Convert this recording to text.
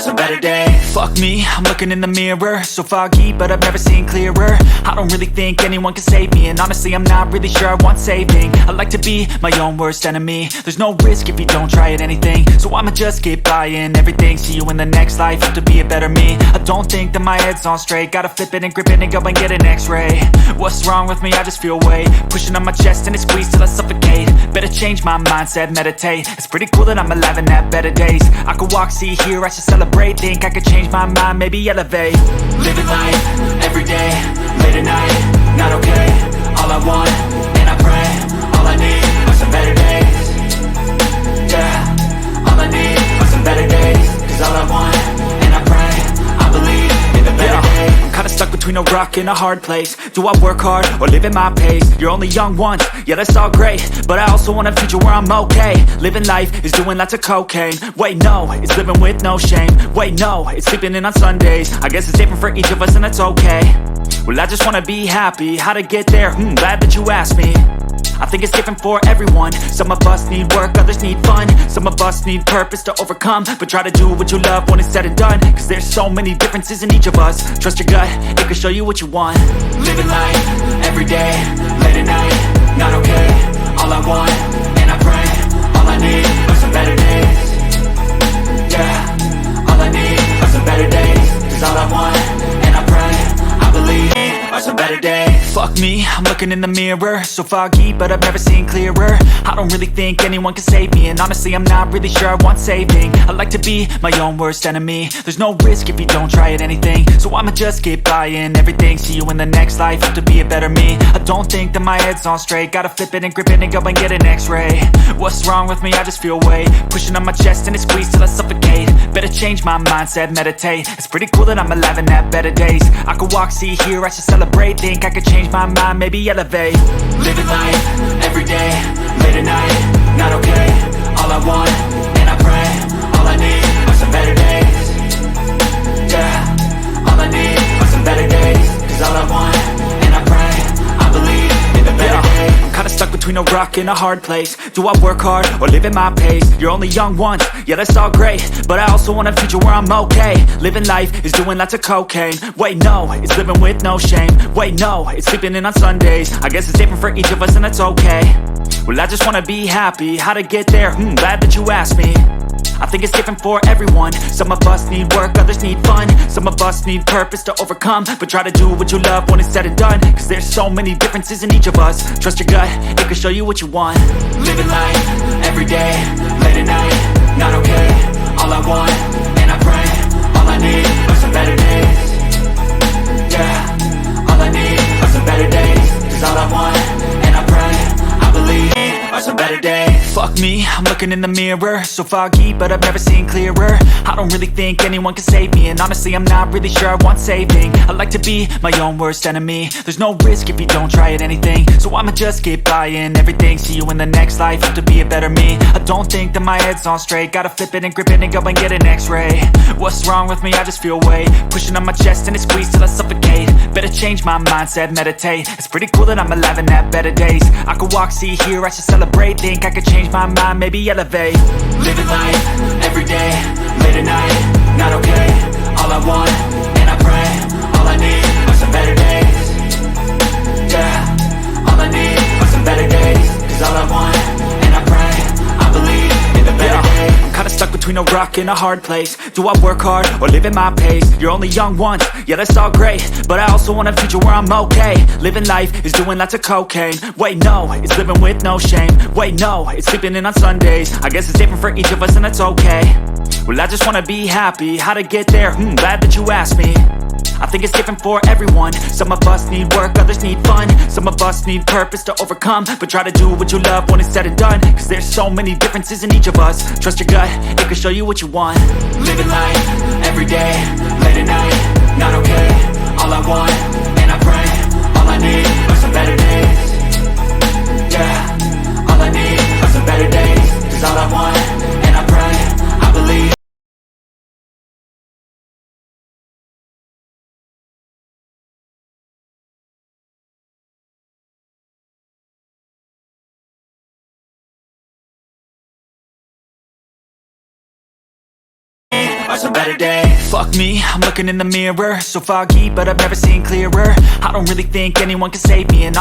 some better days. Fuck me, I'm looking in the mirror, so foggy, but I've never seen clearer. I don't really think anyone can save me, and honestly I'm not really sure I want saving. I like to be my own worst enemy. There's no risk if you don't try at anything, so I'ma just keep buying everything. See you in the next life, have to be a better me. I don't think that my head's on straight, gotta flip it and grip it and go and get an x-ray. What's wrong with me? I just feel weight pushing on my chest and it squeezes till I suffocate. Better change my mindset, meditate. It's pretty cool that I'm alive and have better days. I could walk, see, hear, I should celebrate. Think I could change my mind, maybe elevate. Living life, everyday, late at night, not okay. All I want, and I pray, all I need are some better days. Yeah, all I need are some better days. Cause all I want, and I pray, I believe in the better days. I'm kinda stuck between a rock and a hard place. Do I work hard or live at my pace? You're only young once, yeah that's all great, but I also want a future where I'm okay. Living life is doing lots of cocaine. Wait no, it's living with no shame. Wait no, it's sleeping in on Sundays. I guess it's different for each of us and that's okay. Well I just wanna be happy, how to get there? Glad that you asked me. I think it's different for everyone. Some of us need work, others need fun. Some of us need purpose to overcome. But try to do what you love when it's said and done. Cause there's so many differences in each of us. Trust your gut, it can show you what you want. Living life, everyday, late at night, not okay. All I want, and I pray, all I need are some better days. Yeah, all I need are some better days. Cause all I want, and I pray, I believe are some better days. Fuck me, I'm looking in the mirror, so foggy, but I've never seen clearer. I don't really think anyone can save me, and honestly I'm not really sure I want saving. I like to be my own worst enemy. There's no risk if you don't try at anything, so I'ma just keep buying everything. See you in the next life, have to be a better me. I don't think that my head's on straight, gotta flip it and grip it and go and get an x-ray. What's wrong with me? I just feel weight pushing on my chest and it squeezes till I suffocate. Better change my mindset, meditate. It's pretty cool that I'm alive and have better days. I could walk, see, hear, I should celebrate. Think I could change my mind, maybe elevate. Living life, everyday, late at night, not okay. All I want, and I pray, all I need are some better days. Yeah, all I need are some better days. Cause all I want, and I pray, I believe in the better days. I'm kinda stuck between a rock and a hard place. Do I work hard or live at my pace? You're only young once, yeah that's all great, but I also want a future where I'm okay. Living life is doing lots of cocaine. Wait no, it's living with no shame. Wait no, it's sleeping in on Sundays. I guess it's different for each of us and that's okay. Well I just wanna be happy, how to get there? Glad that you asked me. I think it's different for everyone. Some of us need work, others need fun. Some of us need purpose to overcome. But try to do what you love when it's said and done. Cause there's so many differences in each of us. Trust your gut, it can show you what you want. Living life, everyday, late at night, not okay. All I want, and I pray, all I need are some better days. Yeah, all I need are some better days. Cause all I want, and I pray, I believe are some better days. Fuck me, I'm looking in the mirror, so foggy, but I've never seen clearer. I don't really think anyone can save me, and honestly I'm not really sure I want saving. I like to be my own worst enemy. There's no risk if you don't try at anything, so I'ma just keep buying everything. See you in the next life, have to be a better me. I don't think that my head's on straight, gotta flip it and grip it and go and get an x-ray. What's wrong with me? I just feel weight pushing on my chest and it squeezes till I suffocate. Better change my mindset, meditate. It's pretty cool that I'm alive and have better days. I could walk, see, hear, I should celebrate. Think I could change my mind, maybe elevate. Living life, everyday, late at night, not okay. All I want, and I pray, all I need are some better days. Yeah, all I need are some better days. Cause all I want, and I pray, I believe in the better days. I'm kinda stuck between a rock and a hard place. Do I work hard or live at my pace? You're only young once, yeah that's all great, but I also want a future where I'm okay. Living life is doing lots of cocaine. Wait no, it's living with no shame. Wait no, it's sleeping in on Sundays. I guess it's different for each of us and that's okay. Well I just wanna be happy, how to get there? Glad that you asked me. I think it's different for everyone. Some of us need work, others need fun. Some of us need purpose to overcome. But try to do what you love when it's said and done. Cause there's so many differences in each of us. Trust your gut, it can show you what you want. Living life, everyday, late at night, not okay. All I want, and I pray, all I need are some better days. Yeah, all I need are some better days. Cause all I want, and I pray, I believe. are some better days. Fuck me, I'm looking in the mirror, so foggy, but I've never seen clearer. I don't really think anyone can save me, and